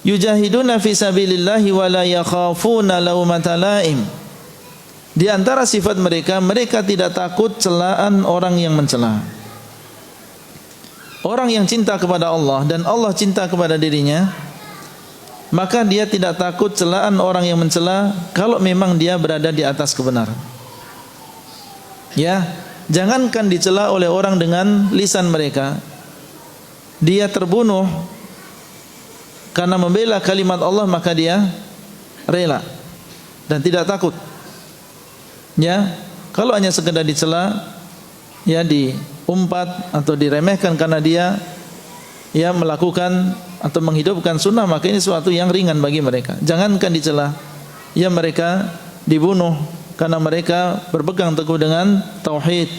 yujahiduna fi sabilillahi wa la yakhafuna laumata laim. Di antara sifat mereka, mereka tidak takut celaan orang yang mencela. Orang yang cinta kepada Allah dan Allah cinta kepada dirinya, maka dia tidak takut celaan orang yang mencela kalau memang dia berada di atas kebenaran. Ya, jangankan dicela oleh orang dengan lisan mereka, dia terbunuh karena membela kalimat Allah, maka dia rela dan tidak takut. Ya, kalau hanya sekedar dicela, ya diumpat atau diremehkan karena dia ya melakukan atau menghidupkan sunnah, maka ini sesuatu yang ringan bagi mereka. Jangankan dicela, ya mereka dibunuh karena mereka berpegang teguh dengan tauhid,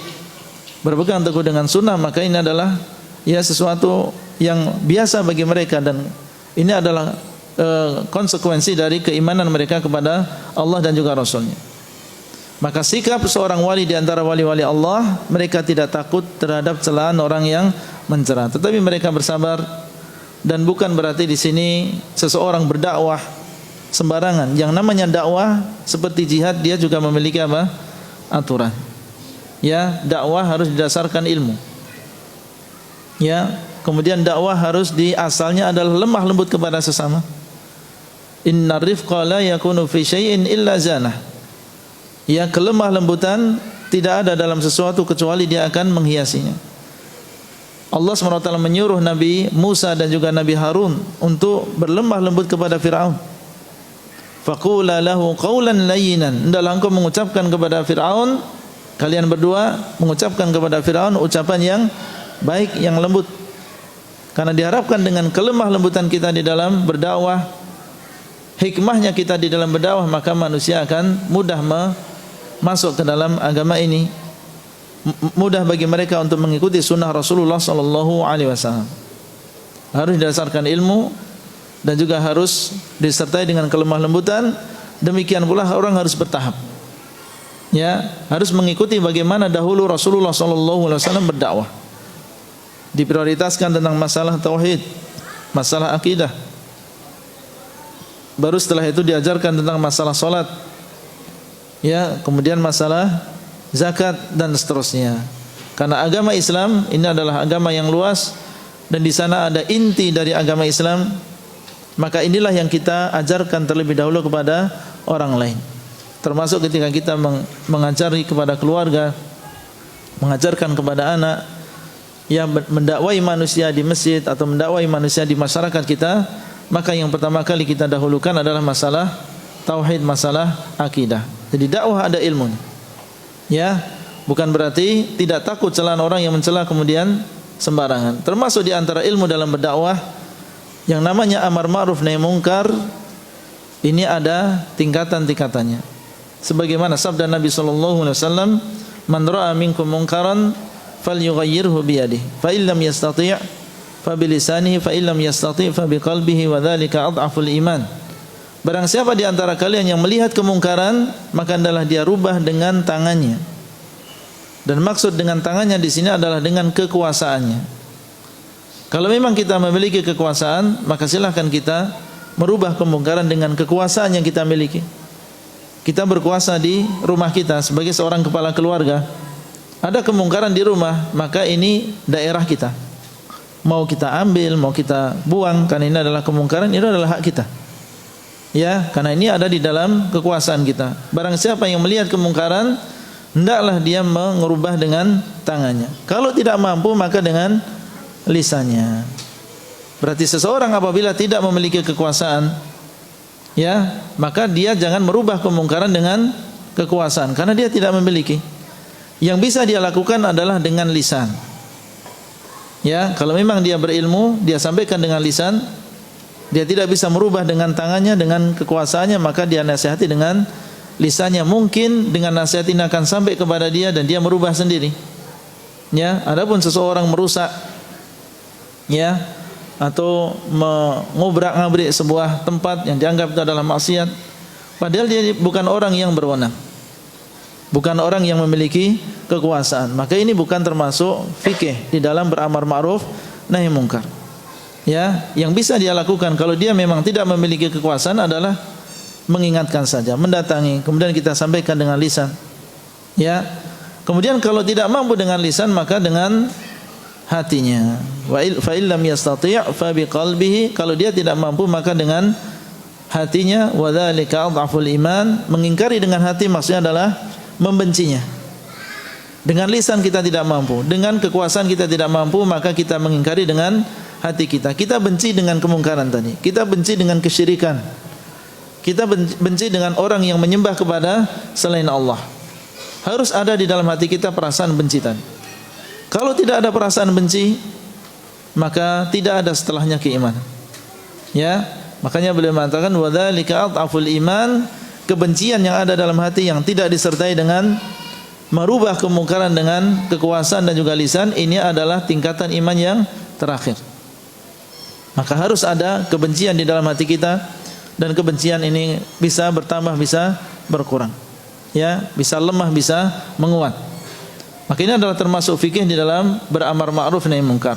berpegang teguh dengan sunnah, maka ini adalah ya sesuatu yang biasa bagi mereka, dan ini adalah konsekuensi dari keimanan mereka kepada Allah dan juga Rasulnya. Maka sikap seorang wali di antara wali-wali Allah, mereka tidak takut terhadap celaan orang yang mencela, tetapi mereka bersabar. Dan bukan berarti di sini seseorang berdakwah sembarangan. Yang namanya dakwah seperti jihad, dia juga memiliki apa? Aturan. Ya, dakwah harus didasarkan ilmu. Ya, kemudian dakwah harus di asalnya adalah lemah lembut kepada sesama. Innar rifqa la yakunu fi syai'in illa zanah. Ya, kelemah lembutan tidak ada dalam sesuatu kecuali dia akan menghiasinya. Allah SWT menyuruh Nabi Musa dan juga Nabi Harun untuk berlemah lembut kepada Fir'aun. Faqula lahu qawlan layyinan. Hendaklah engkau mengucapkan kepada Fir'aun, kalian berdua mengucapkan kepada Fir'aun ucapan yang baik, yang lembut. Karena diharapkan dengan kelemah lembutan kita di dalam berdakwah, hikmahnya kita di dalam berdakwah, maka manusia akan mudah masuk ke dalam agama ini, mudah bagi mereka untuk mengikuti sunnah Rasulullah sallallahu alaihi wasallam. Harus didasarkan ilmu dan juga harus disertai dengan kelemah lembutan. Demikian pula orang harus bertahap. Ya, harus mengikuti bagaimana dahulu Rasulullah sallallahu alaihi wasallam berdakwah. Diprioritaskan tentang masalah tauhid, masalah akidah. Baru setelah itu diajarkan tentang masalah salat. Ya, kemudian masalah zakat dan seterusnya. Karena agama Islam ini adalah agama yang luas dan di sana ada inti dari agama Islam, maka inilah yang kita ajarkan terlebih dahulu kepada orang lain. Termasuk ketika kita mengajari kepada keluarga, mengajarkan kepada anak, ya mendakwai manusia di masjid atau mendakwai manusia di masyarakat kita, maka yang pertama kali kita dahulukan adalah masalah tauhid, masalah akidah. Jadi dakwah ada ilmunya. Ya, bukan berarti tidak takut celaan orang yang mencela kemudian sembarangan. Termasuk di antara ilmu dalam berdakwah yang namanya amar ma'ruf nahi munkar, ini ada tingkatan-tingkatannya. Sebagaimana sabda Nabi sallallahu alaihi wasallam, "Man ra'a minkum munkaran falyughayyirhu bi yadihi, fa illam yastati' fa bi lisanihi, fa illam yastati' fa bi qalbihi, wa dzalika adhaful iman." Barang siapa di antara kalian yang melihat kemungkaran, maka hendaklah dia rubah dengan tangannya. Dan maksud dengan tangannya di sini adalah dengan kekuasaannya. Kalau memang kita memiliki kekuasaan, maka silahkan kita merubah kemungkaran dengan kekuasaan yang kita miliki. Kita berkuasa di rumah kita sebagai seorang kepala keluarga. Ada kemungkaran di rumah, maka ini daerah kita. Mau kita ambil, mau kita buang, karena ini adalah kemungkaran, ini adalah hak kita. Ya, karena ini ada di dalam kekuasaan kita. Barang siapa yang melihat kemungkaran, hendaklah dia mengubah dengan tangannya. Kalau tidak mampu, maka dengan lisannya. Berarti seseorang apabila tidak memiliki kekuasaan, ya, maka dia jangan merubah kemungkaran dengan kekuasaan, karena dia tidak memiliki. Yang bisa dia lakukan adalah dengan lisan. Ya, kalau memang dia berilmu, dia sampaikan dengan lisan. Dia tidak bisa merubah dengan tangannya, dengan kekuasaannya, maka dia nasihati dengan lisannya. Mungkin dengan nasihat ini akan sampai kepada dia dan dia merubah sendiri. Ya, adapun seseorang merusak, ya, atau mengobrak-ngabrik sebuah tempat yang dianggap itu adalah maksiat, padahal dia bukan orang yang berwenang, bukan orang yang memiliki kekuasaan, maka ini bukan termasuk fikih di dalam beramar ma'ruf nahi munkar. Ya, yang bisa dia lakukan kalau dia memang tidak memiliki kekuasaan adalah mengingatkan saja, mendatangi, kemudian kita sampaikan dengan lisan. Ya. Kemudian kalau tidak mampu dengan lisan maka dengan hatinya. Fa illam yastati' fa biqalbihi, kalau dia tidak mampu maka dengan hatinya. Wa dzalika adhaful iman, mengingkari dengan hati maksudnya adalah membencinya. Dengan lisan kita tidak mampu, dengan kekuasaan kita tidak mampu, maka kita mengingkari dengan hati kita. Kita benci dengan kemungkaran tadi, kita benci dengan kesyirikan, kita benci dengan orang yang menyembah kepada selain Allah. Harus ada di dalam hati kita perasaan benci tadi. Kalau tidak ada perasaan benci, maka tidak ada setelahnya keimanan. Ya, makanya beliau mengatakan wa dzalika adhaful iman, kebencian yang ada dalam hati yang tidak disertai dengan merubah kemungkaran dengan kekuasaan dan juga lisan, ini adalah tingkatan iman yang terakhir. Maka harus ada kebencian di dalam hati kita, dan kebencian ini bisa bertambah, bisa berkurang. Ya, bisa lemah, bisa menguat. Maka ini adalah termasuk fikih di dalam beramar ma'ruf nahi munkar.